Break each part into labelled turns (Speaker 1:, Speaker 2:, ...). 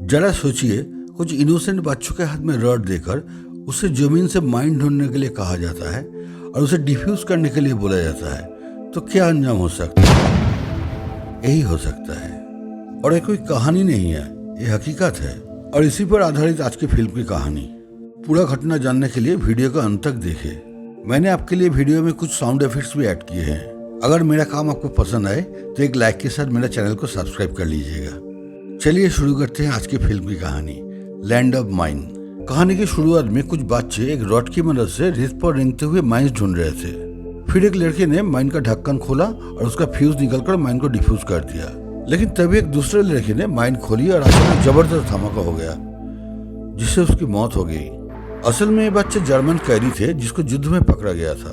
Speaker 1: जरा सोचिए, कुछ इनोसेंट बच्चों के हाथ में रॉड देकर उसे जमीन से माइन ढूंढने के लिए कहा जाता है और उसे डिफ्यूज करने के लिए बोला जाता है, तो क्या अंजाम हो सकता है? यही हो सकता है। और ये कोई कहानी नहीं है, ये हकीकत है। और इसी पर आधारित आज की फिल्म की कहानी। पूरा घटना जानने के लिए वीडियो का अंत तक देखें। मैंने आपके लिए वीडियो में कुछ साउंड इफेक्ट्स भी ऐड किए हैं। अगर मेरा काम आपको पसंद आए तो एक लाइक के साथ मेरा चैनल को सब्सक्राइब कर लीजिएगा। चलिए शुरू करते हैं आज की फिल्म की कहानी, लैंड ऑफ माइन। कहानी की शुरुआत में कुछ बच्चे एक रॉड की मदद से रेत पर रेंगते हुए माइंस ढूंढ रहे थे। फिर एक लड़के ने माइन का ढक्कन खोला और उसका फ्यूज निकलकर माइन को डिफ्यूज कर दिया। लेकिन तभी एक दूसरे लड़के ने माइन खोली और अचानक जबरदस्त धमाका हो गया, जिससे उसकी मौत हो गई। असल में ये बच्चे जर्मन कैदी थे जिसको युद्ध में पकड़ा गया था।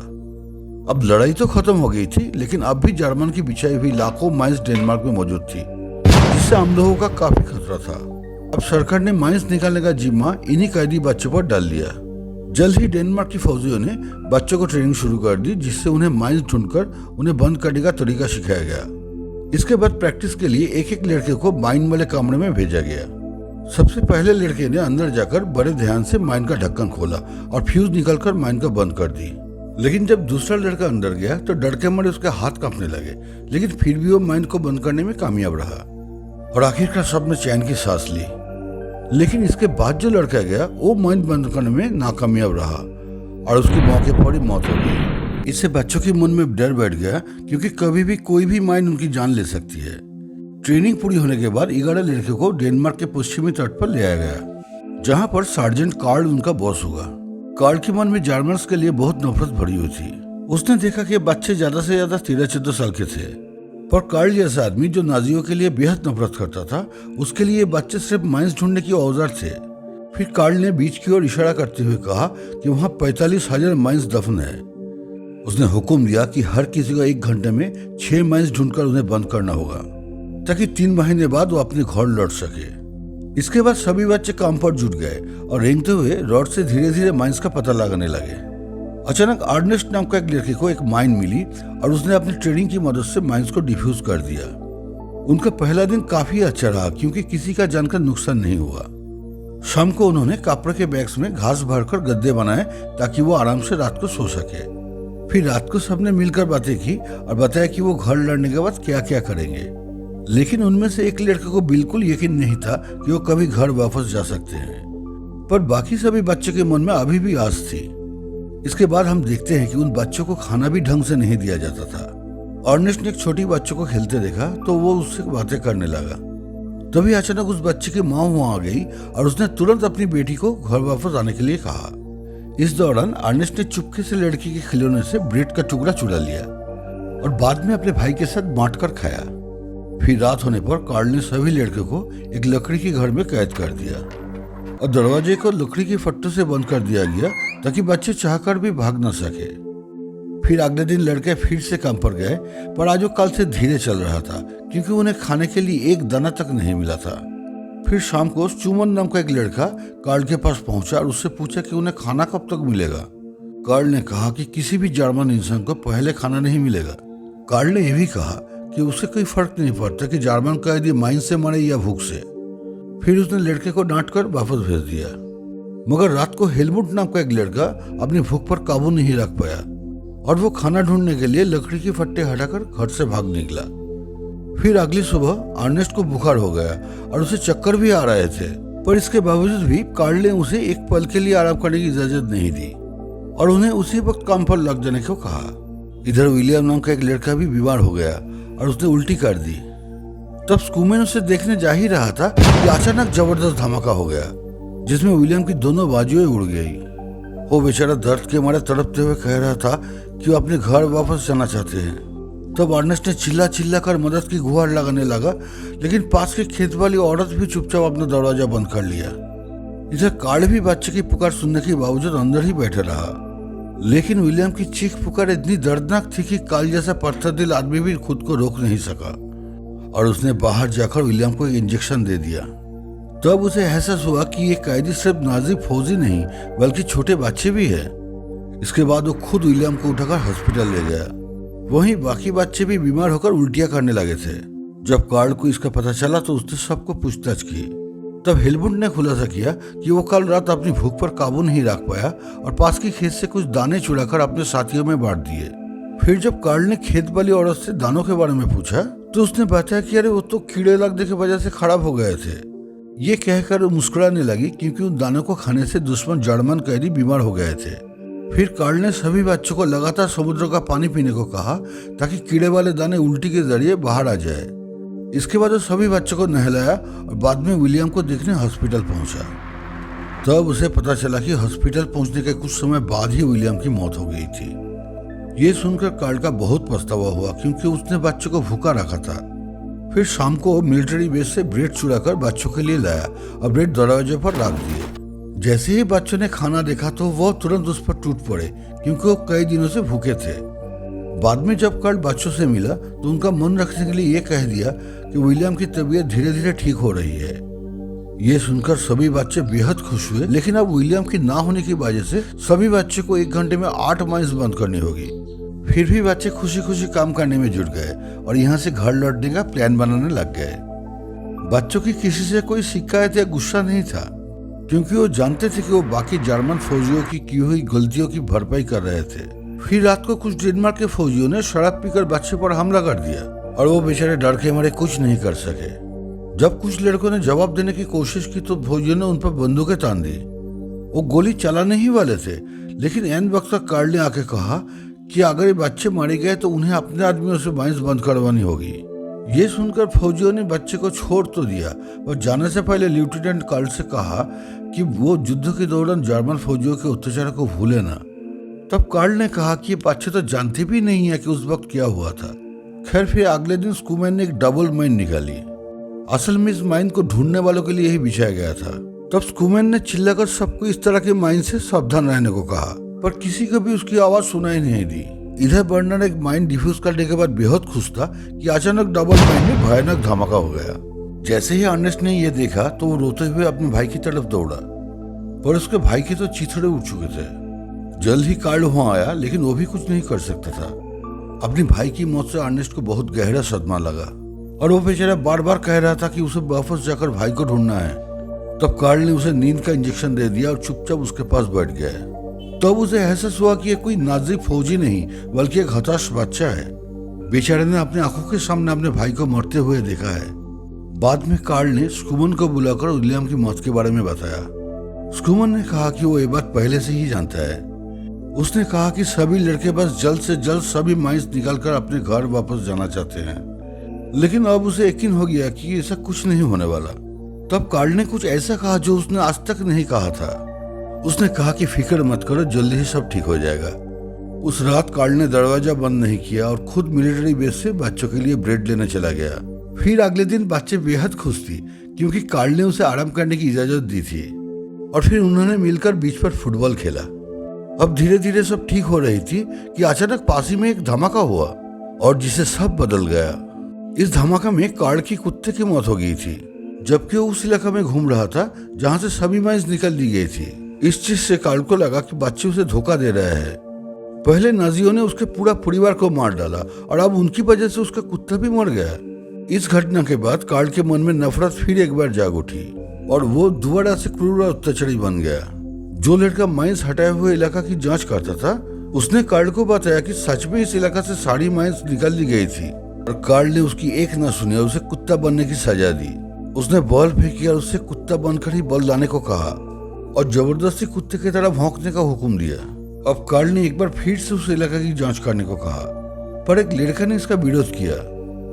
Speaker 1: अब लड़ाई तो खत्म हो गई थी, लेकिन अब भी जर्मन की बिछाई हुई लाखों माइंस डेनमार्क में मौजूद थी, जिससे आम लोगों का काफी खतरा था। अब सरकार ने माइंस निकालने का जिम्मा इन्हीं कैदी बच्चों पर डाल लिया। जल्द ही डेनमार्क की फौजियों ने बच्चों को ट्रेनिंग शुरू कर दी, जिससे उन्हें माइंस ढूंढकर उन्हें बंद करने का तरीका सिखाया गया। इसके बाद प्रैक्टिस के लिए एक एक लड़के को माइन वाले कमरे में भेजा गया। सबसे पहले लड़के ने अंदर जाकर बड़े ध्यान से माइन का ढक्कन खोला और फ्यूज निकलकर माइन को बंद कर दी। लेकिन जब दूसरा लड़का अंदर गया तो डर के मारे उसके हाथ कांपने लगे, लेकिन फिर भी वो माइन को बंद करने में कामयाब रहा और आखिरकार सबने चैन की सांस ली। लेकिन इसके बाद जो लड़का गया वो माइन बंद करने में नाकामयाब रहा और उसकी मौके पर ही मौत हो गई। इससे बच्चों के मन में डर बैठ गया, क्योंकि कभी भी कोई भी माइन उनकी जान ले सकती है। ट्रेनिंग पूरी होने के बाद 11 लड़कियों को डेनमार्क के पश्चिमी तट पर ले आया गया, जहां पर सार्जेंट कार्ल उनका बॉस हुआ। कार्ल के मन में जर्मन्स के लिए बहुत नफरत भरी हुई थी। उसने देखा कि बच्चे ज्यादा से ज्यादा 13-14 साल के थे, पर कार्ल जैसा आदमी जो नाजियों के लिए बेहद नफरत करता था, उसके लिए बच्चे सिर्फ माइंस ढूंढने के औजार थे। फिर कार्ल ने बीच की ओर इशारा करते हुए कहा कि वहां 45,000 माइंस दफन है। उसने हुक्म दिया कि हर किसी को 1 घंटे में 6 माइंस ढूंढकर उन्हें बंद करना होगा, ताकि 3 महीने बाद वो अपने घर लौट सके। इसके बाद सभी बच्चे काम पर जुट गए और रेंगते हुए रॉड से धीरे धीरे माइंस का पता लगाने लगे। अचानक अर्नेस्ट नाम का एक लड़के को एक माइन मिली और उसने अपनी ट्रेनिंग की मदद से माइंस को डिफ्यूज कर दिया। उनका पहला दिन काफी अच्छा रहा, क्योंकि किसी का जानकर नुकसान नहीं हुआ। शाम को उन्होंने कपड़े के बैग्स में घास भरकर गद्दे बनाए ताकि वो आराम से रात को सो सके। फिर रात को सबने मिलकर बातें की और बताया कि वो घर लौटने के बाद क्या क्या करेंगे। लेकिन उनमें से एक लड़के को बिल्कुल यकीन नहीं था कि वो कभी घर वापस जा सकते हैं, पर बाकी सभी बच्चों के मन में अभी भी आस थी। इसके बाद हम देखते हैं कि उन बच्चों को खाना भी ढंग से नहीं दिया जाता था। अर्नेस्ट ने एक छोटी बच्चों को खेलते देखा तो वो उससे बातें करने लगा। तभी अचानक उस बच्चे की माँ वहां आ गई और उसने तुरंत अपनी बेटी को घर वापस आने के लिए कहा। इस दौरान अर्नेस्ट ने चुपके से लड़की के खिलौने से ब्रेड का टुकड़ा चुरा लिया और बाद में अपने भाई के साथ बांट कर खाया। फिर रात होने पर कार्ल ने सभी लड़कों को एक लकड़ी के घर में कैद कर दिया और दरवाजे को लकड़ी के फट्टों से बंद कर दिया गया, ताकि बच्चे चाहकर भी भाग न सके। फिर अगले दिन लड़के फिर से काम पर गए, पर आज वो कल से धीरे चल रहा था, क्योंकि उन्हें खाने के लिए एक दाना तक नहीं मिला था। फिर शाम को चुमन नाम का एक लड़का कार्ल के पास पहुंचा और उससे पूछा कि उन्हें खाना कब तक मिलेगा। कार्ल ने कहा कि किसी भी जर्मन इंसान को पहले खाना नहीं मिलेगा। कार्ल ने यह भी कहा कि उससे कोई फर्क नहीं पड़ता कि जर्मन कैदी माइन से मरे या भूख से। फिर उसने लड़के को डांट कर वापस भेज दिया। मगर रात को हेलमुट नाम का एक लड़का अपनी भूख पर काबू नहीं रख पाया और वो खाना ढूंढने के लिए लकड़ी के फट्टे हटाकर घर से भाग निकला। फिर अगली सुबह अर्नेस्ट को बुखार हो गया और उसे चक्कर भी आ रहे थे, पर इसके बावजूद भी कार्ल ने उसे एक पल के लिए आराम करने की इजाजत नहीं दी और उन्हें उसी वक्त काम पर लग जाने को कहा। इधर विलियम नाम का एक लड़का भी बीमार हो गया और उसने उल्टी कर दी। तब स्कूमैन उसे देखने जा ही रहा था कि अचानक जबरदस्त धमाका हो गया, जिसमें विलियम की दोनों बाजुएं उड़ गई। वो बेचारा दर्द के मारे तड़पते हुए कह रहा था कि वो अपने घर वापस जाना चाहते हैं। तब अर्नेस्ट ने चिल्ला चिल्ला कर मदद की गुहार लगाने लगा, लेकिन पास के खेत वाली औरत भी चुपचाप अपना दरवाजा बंद कर लिया। इधर कार्ल भी बच्चे की पुकार सुनने के बावजूद अंदर ही बैठे रहा, लेकिन विलियम की चीख पुकार इतनी दर्दनाक थी कि कार्ल जैसा पत्थर दिल आदमी भी खुद को रोक नहीं सका और उसने बाहर जाकर विलियम को एक इंजेक्शन दे दिया। तब उसे एहसास हुआ कि ये कैदी सिर्फ नाजी फौजी नहीं बल्कि छोटे बच्चे भी है। इसके बाद वो खुद विलियम को उठाकर हॉस्पिटल ले गया। वहीं बाकी बच्चे भी बीमार होकर उल्टियां करने लगे थे। जब कार्ल को इसका पता चला तो उसने सबको पूछताछ की। तब हेलमुट ने खुलासा किया कि वो कल रात अपनी भूख पर काबू नहीं रख पाया और पास के खेत से कुछ दाने चुराकर अपने साथियों में बांट दिए। फिर जब कार्ल ने खेत वाली औरत से दानों के बारे में पूछा तो उसने बताया कि अरे वो तो कीड़े लगने की वजह से खराब हो गए थे। ये कहकर वो मुस्कुराने लगी क्योंकि उन दानों को खाने से दुश्मन जर्मन कैदी बीमार हो गए थे। फिर कार्ल ने सभी बच्चों को लगातार समुद्र का पानी पीने को कहा ताकि कीड़े वाले दाने उल्टी के जरिए बाहर आ जाए। इसके बाद वो सभी बच्चों को नहलाया और बाद में विलियम को देखने हॉस्पिटल पहुंचा। तब उसे पता चला कि हॉस्पिटल पहुंचने के कुछ समय बाद ही विलियम की मौत हो गई थी। ये सुनकर कार्ल का बहुत पछतावा हुआ क्योंकि उसने बच्चों को भूखा रखा था। फिर शाम को मिलिट्री बेस से ब्रेड चुराकर बच्चों के लिए लाया और ब्रेड दरवाजे पर रख दिए। जैसे ही बच्चों ने खाना देखा तो वो तुरंत उस पर टूट पड़े क्योंकि वो कई दिनों से भूखे थे। बाद में जब कार्ल बच्चों से मिला तो उनका मन रखने के लिए ये कह दिया कि विलियम की तबीयत धीरे धीरे ठीक हो रही है। ये सुनकर सभी बच्चे बेहद खुश हुए, लेकिन अब विलियम की ना होने की वजह से सभी बच्चों को 1 घंटे में 8 माइल्स बंद करनी होगी। फिर भी बच्चे खुशी खुशी काम करने में जुट गए और यहाँ से घर लौटने का प्लान बनाने लग गए। बच्चों की किसी से कोई शिकायत या गुस्सा नहीं था क्योंकि वो जानते थे कि वो बाकी जर्मन फौजियों की हुई गलतियों की भरपाई कर रहे थे। फिर रात को कुछ डेनमार्क के फौजियों ने शराब पीकर बच्चे पर हमला कर दिया और वो बेचारे डर के मारे कुछ नहीं कर सके। जब कुछ लड़कों ने जवाब देने की कोशिश की तो फौजियों ने उन पर बंदूकें तान दी। वो गोली चलाने ही वाले थे, लेकिन एन वक्त तक कार्ल ने आके कहा कि अगर ये बच्चे मारे गए तो उन्हें अपने आदमियों से माइंस बंद करवानी होगी। ये सुनकर फौजियों ने बच्चे को छोड़ तो दिया और जाने से पहले लेफ्टिनेंट कार्ल से कहा कि वो युद्ध के दौरान जर्मन फौजियों के अत्याचार को भूले ना। तब कार्ल ने कहा कि ये बच्चे तो जानते भी नहीं है कि उस वक्त क्या हुआ था। खैर फिर अगले दिन स्कूमैन ने एक डबल माइन निकाली। असल में इस माइन को ढूंढने वालों के लिए ही बिछाया गया था। तब स्कूमैन ने चिल्लाकर सबको इस तरह के माइन से सावधान रहने को कहा, पर किसी को भी उसकी आवाज सुनाई नहीं दी। इधर बर्नर एक माइन डिफ्यूज करने के बाद बेहद खुश था कि अचानक डबल माइन में भयानक धमाका हो गया। जैसे ही अर्नेस्ट ने यह देखा तो वो रोते हुए अपने भाई की तरफ दौड़ा, पर उसके भाई के तो चिथड़े उठ चुके थे। जल्द ही कार्ल वहां आया, लेकिन वो भी कुछ नहीं कर सकता था। अपने भाई की मौत से अर्नेस्ट को बहुत गहरा सदमा लगा और वो बेचारा बार बार कह रहा था कि उसे वापस जाकर भाई को ढूंढना है। तब कार्ल ने उसे नींद का इंजेक्शन दे दिया और चुपचाप उसके पास बैठ गया। तब उसे एहसास हुआ कि ये कोई नाज़ी फौजी नहीं बल्कि एक हताश बच्चा है। बेचारे ने अपने आंखों के सामने अपने भाई को मरते हुए देखा है। बाद में कार्ल ने स्कूमन को बुलाकर विलियम की मौत के बारे में बताया। स्कूमन ने कहा कि वो ये बात पहले से ही जानता है। उसने कहा कि सभी लड़के बस जल्द से जल्द सभी माइंस निकालकर अपने घर वापस जाना चाहते हैं, लेकिन अब उसे यकीन हो गया कि ऐसा कुछ नहीं होने वाला। तब कार्ल ने कुछ ऐसा कहा जो उसने आज तक नहीं कहा था। उसने कहा कि फिक्र मत करो, जल्दी ही सब ठीक हो जाएगा। उस रात कार्ल ने दरवाजा बंद नहीं किया और खुद मिलिट्री बेस से बच्चों के लिए ब्रेड लेने चला गया। फिर अगले दिन बच्चे बेहद खुश थी क्योंकि कार्ल ने उसे आराम करने की इजाजत दी थी और फिर उन्होंने मिलकर बीच पर फुटबॉल खेला। अब धीरे धीरे सब ठीक हो रही थी कि अचानक पास ही में एक धमाका हुआ और जिसे सब बदल गया। इस धमाका में कार्ल की कुत्ते की मौत हो गई थी, जबकि वो उस इलाका में घूम रहा था जहां से सभी माइंस निकल दी गई थी। इस चीज से कार्ल को लगा कि बच्चे उसे धोखा दे रहे हैं। पहले नाजियों ने उसके पूरा परिवार को मार डाला और अब उनकी वजह से उसका कुत्ता भी मर गया। इस घटना के बाद कार्ल के मन में नफरत फिर एक बार जाग उठी और वो दोबारा से क्रूर और अत्याचारी बन गया। जो लड़का माइंस हटाए हुए इलाका की जांच करता था उसने कार्ल को बताया कि सच में इस इलाका से सारी माइंस निकाल दी गई थी और कार्ल ने उसकी एक न सुनी और उसे कुत्ता बनने की सजा दी। उसने बॉल फेंकी और उससे कुत्ता बनकर ही बॉल लाने को कहा और जबरदस्ती कुत्ते की तरह भौंकने का हुक्म दिया। अब कार्ल ने एक बार फिर से उस इलाका की जांच करने को कहा, पर एक लड़का ने इसका विरोध किया।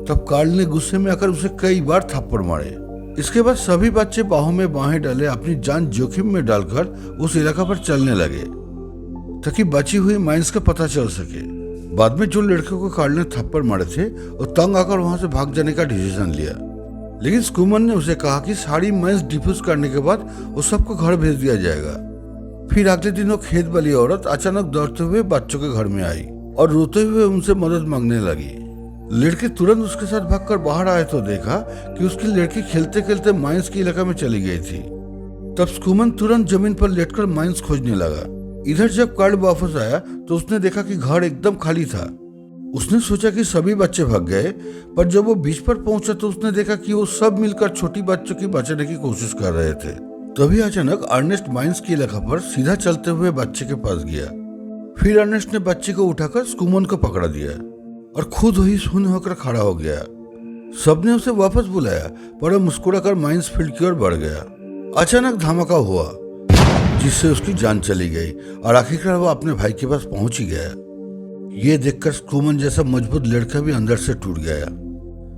Speaker 1: तब कार्ल ने गुस्से में आकर उसे कई बार थप्पड़ मारे। इसके बाद सभी बच्चे बाहों में बाहें डाले अपनी जान जोखिम में डालकर उस इलाका पर चलने लगे ताकि बची हुई माइंस का पता चल सके। बाद में जो लड़के को कार्ल ने थप्पड़ मारे थे वो तंग आकर वहां से भाग जाने का डिसीजन लिया, लेकिन स्कूमन ने उसे कहा कि सारी माइंस डिफ्यूज करने के बाद वो सबको घर भेज दिया जाएगा। फिर अगले दिन वो खेत वाली औरत अचानक दौड़ते हुए बच्चों के घर में आई और रोते हुए उनसे मदद मांगने लगी। लड़के तुरंत उसके साथ भागकर बाहर आए तो देखा कि उसकी लड़की खेलते खेलते माइंस के इलाके में चली गई थी। तब स्कूमन तुरंत जमीन पर लेटकर माइंस खोजने लगा। इधर जब कार्ल वापस आया तो उसने देखा कि घर एकदम खाली था। उसने सोचा कि सभी बच्चे भाग गए, पर जब वो बीच पर पहुंचा तो उसने देखा कि वो सब मिलकर छोटी बच्चों की बचाने की कोशिश कर रहे थे। तभी अचानक अर्नेस्ट माइंस की इलाका पर सीधा चलते हुए बच्चे के पास गया। फिर अर्नेस्ट ने बच्चे को उठाकर स्कूमन को पकड़ा दिया और खुद वही शून्य होकर खड़ा हो गया। सबने उसे वापस बुलाया, पर वह मुस्कुराकर माइंस फील्ड की ओर बढ़ गया। अचानक धमाका हुआ जिससे उसकी जान चली गई और आखिरकार वो अपने भाई के पास पहुंच ही गया। ये देखकर स्कूमन जैसा मजबूत लड़का भी अंदर से टूट गया।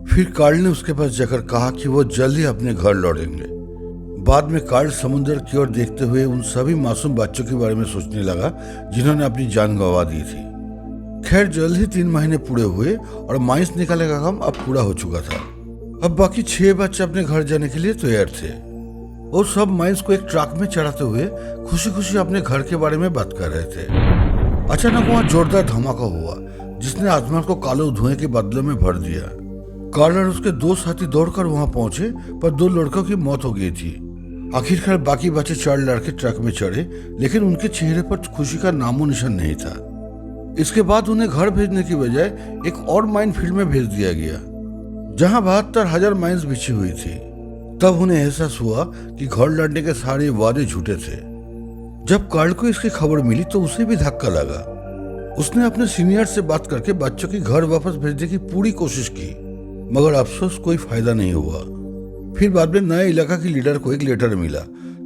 Speaker 1: फिर कार्ल ने उसके पास जाकर कहा कि वो जल्द ही अपने घर लौटेंगे। बाद में कार्ल समुद्र की ओर देखते हुए उन सभी मासूम बच्चों के बारे में सोचने लगा जिन्होंने अपनी जान गंवा दी थी। खैर जल्द ही 3 महीने पूरे हुए और माइंस निकालने का काम अब पूरा हो चुका था। अब बाकी 6 बच्चे अपने घर जाने के लिए तैयार थे और सब माइंस को एक ट्रक में चढ़ाते हुए खुशी खुशी अपने घर के बारे में बात कर रहे थे। अचानक वहां जोरदार धमाका हुआ जिसने आसमान को काले धुएं के बादलों में भर दिया। कार्ल और उसके 2 साथी दौड़कर वहां पहुंचे, पर 2 लड़कों की मौत हो गई थी। आखिरकार बाकी बच्चे 4 लड़के ट्रक में चढ़े, लेकिन उनके चेहरे पर खुशी का नामो निशान नहीं था। इसके बाद उन्हें घर भेजने की बजाय एक और माइन फील्ड में भेज दिया गया जहां 72,000 माइन्स बिछी हुई थी। तब उन्हें एहसास हुआ कि घर लौटने के सारे वादे झूठे थे। जब कार्ल को इसकी खबर मिली तो उसे भी धक्का लगा। उसने अपने सीनियर से बात करके बच्चों की घर वापस भेजने की पूरी कोशिश की, मगर अफसोस कोई फायदा नहीं हुआ। फिर बाद में नए इलाका की लीडर को एक लेटर मिला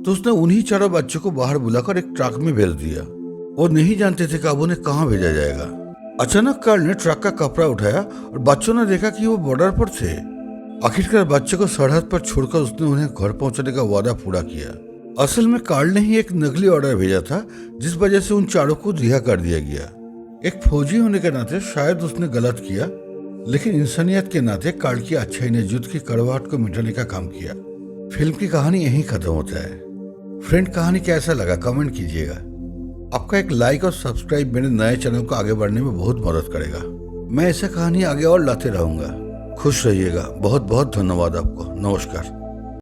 Speaker 1: तो उसने उन्हीं 4 बच्चों को बाहर बुलाकर एक ट्रक में भेज दिया। वो नहीं जानते थे कि अब उन्हें कहाँ भेजा जाएगा। अचानक कार्ल ने ट्रक का कपड़ा उठाया और बच्चों ने देखा कि वो बॉर्डर पर थे। आखिरकार बच्चों को सरहद पर छोड़कर उसने उन्हें घर पहुंचाने का वादा पूरा किया। असल में कार्ल ने ही एक नकली ऑर्डर भेजा था जिस वजह से उन 4 को रिहा कर दिया गया। एक फौजी होने के नाते शायद उसने गलत किया, लेकिन इंसानियत के नाते कार्ल की अच्छाई ने युद्ध की कड़वाहट को मिटाने का काम किया। फिल्म की कहानी यहीं खत्म होता है। फ्रेंड, कहानी कैसा लगा कमेंट कीजिएगा। आपका एक लाइक और सब्सक्राइब मेरे नए चैनल को आगे बढ़ने में बहुत मदद करेगा। मैं ऐसा कहानी आगे और लाते रहूंगा। खुश रहिएगा। बहुत बहुत धन्यवाद आपको। नमस्कार।